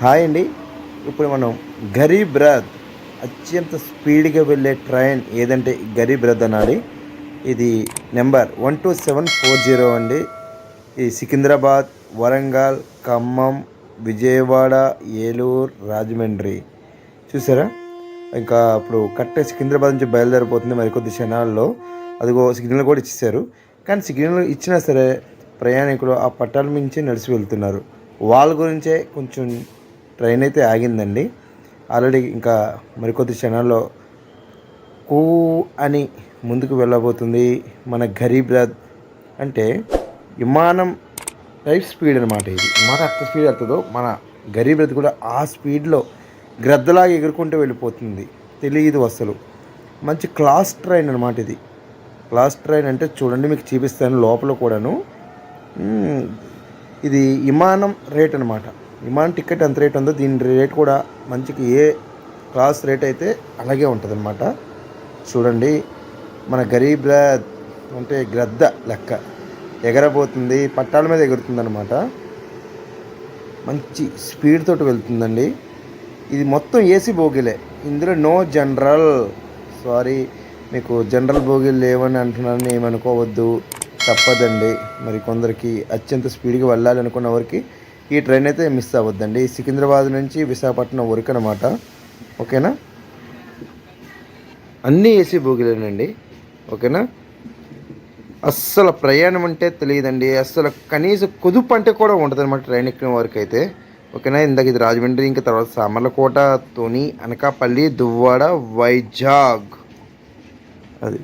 Hi అండి. ఇప్పుడు మనం గరీబ్ రథ్ అత్యంత స్పీడ్గా వెళ్ళే ట్రైన్ ఏదంటే గరీబ్ రథ్ అనాలి. ఇది నెంబర్ 12740 అండి. ఈ సికింద్రాబాద్, వరంగల్, ఖమ్మం, విజయవాడ, ఏలూరు, రాజమండ్రి చూసారా. ఇంకా ఇప్పుడు కరెక్ట్గా సికింద్రాబాద్ నుంచి బయలుదేరిపోతుంది మరికొద్ది క్షణాల్లో. అదిగో సిగ్నల్ కూడా ఇచ్చేసారు. కానీ సిగ్నల్ ఇచ్చినా సరే ప్రయాణికులు ఆ పట్టాల మించి నడిచి వెళ్తున్నారు. వాళ్ళ గురించే కొంచెం ట్రైన్ అయితే ఆగిందండి. ఆల్రెడీ ఇంకా మరికొద్ది క్షణాల్లో కూ అని ముందుకు వెళ్ళబోతుంది మన గరీబ్ రథ్. అంటే విమానం టైప్ స్పీడ్ అనమాట. ఇది విమానం ఎంత స్పీడ్ వెళ్తుందో మన గరీబ్ రథ్ కూడా ఆ స్పీడ్లో గ్రద్దలాగా ఎగురుకుంటూ వెళ్ళిపోతుంది. తెలియదు అసలు. మంచి క్లాస్ ట్రైన్ అనమాట ఇది. క్లాస్ ట్రైన్ అంటే చూడండి, మీకు చూపిస్తాను లోపల కూడాను. ఇది విమానం రేట్ అనమాట. విమానం టికెట్ ఎంత రేట్ ఉందో దీని రేట్ కూడా మంచికి ఏ క్లాస్ రేట్ అయితే అలాగే ఉంటుంది అనమాట. చూడండి, మన గరీబ్ రథ్ అంటే గ్రద్ద లెక్క ఎగరబోతుంది, పట్టాల మీద ఎగురుతుంది అనమాట. మంచి స్పీడ్ తోటి వెళ్తుందండి. ఇది మొత్తం ఏసీ బోగీలే, ఇందులో నో జనరల్. సారీ, మీకు జనరల్ బోగీలు లేవని అంటున్నారని ఏమనుకోవద్దు, తప్పదండి. మరి కొందరికి అత్యంత స్పీడ్గా వెళ్ళాలి అనుకున్న వారికి ఈ ట్రైన్ అయితే మిస్ అవ్వద్దండి. సికింద్రాబాద్ నుంచి విశాఖపట్నం వరకు అనమాట. ఓకేనా, అన్నీ ఏసీ బోగీలేనండి. ఓకేనా, అస్సలు ప్రయాణం అంటే తెలియదండి. అస్సలు కనీసం కుదుపు అంటే కూడా ఉంటుంది అనమాట ట్రైన్ ఎక్కిన వరకు అయితే. ఓకేనా, ఇందాక ఇది రాజమండ్రి, ఇంకా తర్వాత సామర్లకోట, తుని, అనకాపల్లి, దువ్వాడ, వైజాగ్. అది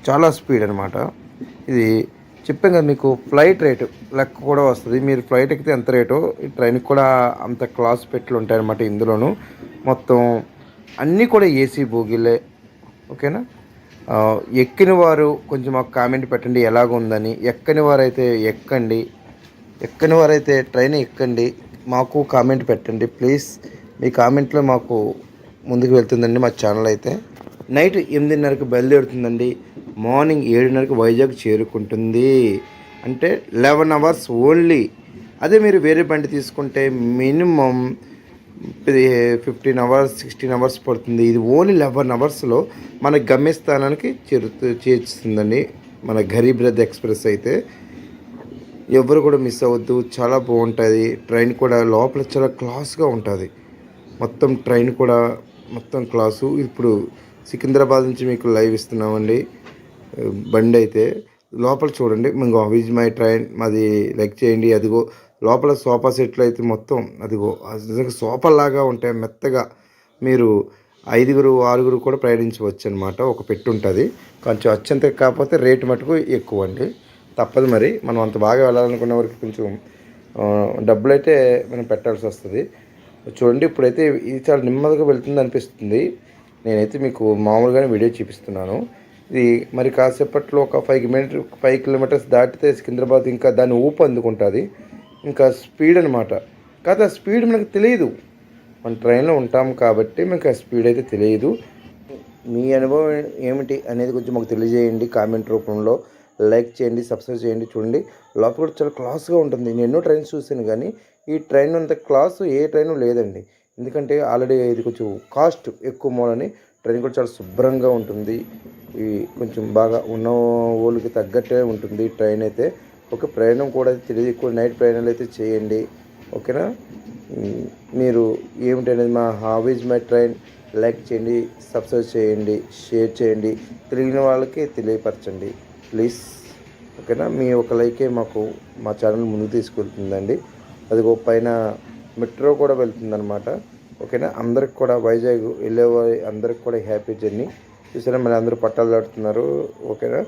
చాలా స్పీడ్ అనమాట. ఇది చెప్పాం కదా మీకు, ఫ్లైట్ రేటు లెక్క కూడా వస్తుంది. మీరు ఫ్లైట్ ఎక్కితే ఎంత రేటో ఈ ట్రైన్కి కూడా అంత క్లాస్ పెట్లు ఉంటాయన్నమాట. ఇందులోనూ మొత్తం అన్నీ కూడా ఏసీ బోగీలే. ఓకేనా, ఎక్కిన వారు కొంచెం మాకు కామెంట్ పెట్టండి ఎలాగుందని. ఎక్కని వారైతే ఎక్కండి, ఎక్కని వారైతే ట్రైన్ ఎక్కండి, మాకు కామెంట్ పెట్టండి ప్లీజ్. మీ కామెంట్లో మాకు ముందుకు వెళ్తుందండి మా ఛానల్ అయితే. నైట్ 8:30కి బయలుదేరుతుందండి. మార్నింగ్ 7:30కి వైజాగ్ చేరుకుంటుంది. అంటే 11 అవర్స్ ఓన్లీ. అదే మీరు వేరే బండి తీసుకుంటే మినిమం 15 అవర్స్ 16 అవర్స్ పడుతుంది. ఇది ఓన్లీ 11 అవర్స్లో మన గమ్యస్థానానికి చేర్చుతుందండి మన గరీబ్ రథ్ ఎక్స్ప్రెస్ అయితే. ఎవరు కూడా మిస్ అవ్వద్దు, చాలా బాగుంటుంది. ట్రైన్ కూడా లోపల చాలా క్లాస్గా ఉంటుంది. మొత్తం ట్రైన్ కూడా మొత్తం క్లాసు. ఇప్పుడు సికింద్రాబాద్ నుంచి మీకు లైవ్ ఇస్తున్నామండి బండి అయితే. లోపల చూడండి, మేము విజ్ మై ట్రైన్ మాది లైక్ చేయండి. అదిగో లోపల సోఫా సెట్లు అయితే మొత్తం అదిగో నిజంగా సోఫాలాగా ఉంటాయి మెత్తగా. మీరు 5గురు 6గురు కూడా ప్రయాణించవచ్చు అనమాట. ఒక పెట్టు ఉంటుంది. కొంచెం అత్యంత కాకపోతే రేటు మటుకు ఎక్కువ అండి. తప్పదు, మరి మనం అంత బాగా వెళ్ళాలనుకునే వరకు కొంచెం డబ్బులు అయితే మనం పెట్టాల్సి వస్తుంది. చూడండి, ఇప్పుడైతే ఇది చాలా నెమ్మదిగా వెళ్తుంది అనిపిస్తుంది. నేనైతే మీకు మామూలుగానే వీడియో చూపిస్తున్నాను. ఇది మరి కాసేపట్లో ఒక 5 కిలోమీటర్స్ దాటితే సికింద్రాబాద్ ఇంకా దాన్ని ఊపు అందుకుంటుంది. ఇంకా స్పీడ్ అనమాట. కాదు, ఆ స్పీడ్ మనకు తెలియదు. మన ట్రైన్లో ఉంటాం కాబట్టి మనకు ఆ స్పీడ్ అయితే తెలియదు. మీ అనుభవం ఏమిటి అనేది కొంచెం మాకు తెలియజేయండి కామెంట్ రూపంలో. లైక్ చేయండి, సబ్స్క్రైబ్ చేయండి. చూడండి, లోపల కూడా చాలా క్లాస్గా ఉంటుంది. నేను ఎన్నో ట్రైన్స్ చూశాను కానీ ఈ ట్రైన్ అంత క్లాసు ఏ ట్రైను లేదండి. ఎందుకంటే ఆల్రెడీ ఇది కొంచెం కాస్ట్ ఎక్కువ మూలని ట్రైన్ కూడా చాలా శుభ్రంగా ఉంటుంది. ఇవి కొంచెం బాగా ఉన్న వాళ్ళకి తగ్గట్టే ఉంటుంది ట్రైన్ అయితే. ఒక ప్రయాణం కూడా తెలియదు, ఎక్కువ నైట్ ప్రయాణాలు అయితే చేయండి. ఓకేనా, మీరు ఏమిటనేది మా హాబీస్ మై ట్రైన్ లైక్ చేయండి, సబ్స్క్రైబ్ చేయండి, షేర్ చేయండి, తెలియని వాళ్ళకి తెలియపరచండి ప్లీజ్. ఓకేనా, మీ ఒక లైకే మాకు మా ఛానల్ ముందుకు తీసుకెళ్తుందండి. అది పైన మెట్రో కూడా వెళ్తుందన్నమాట. ఓకేనా, అందరికి కూడా వైజాగ్ వెళ్ళే అందరికి కూడా హ్యాపీ జర్నీ. చూసారా, మరి అందరూ పట్టాలు దాటుతున్నారు. ఓకేనా,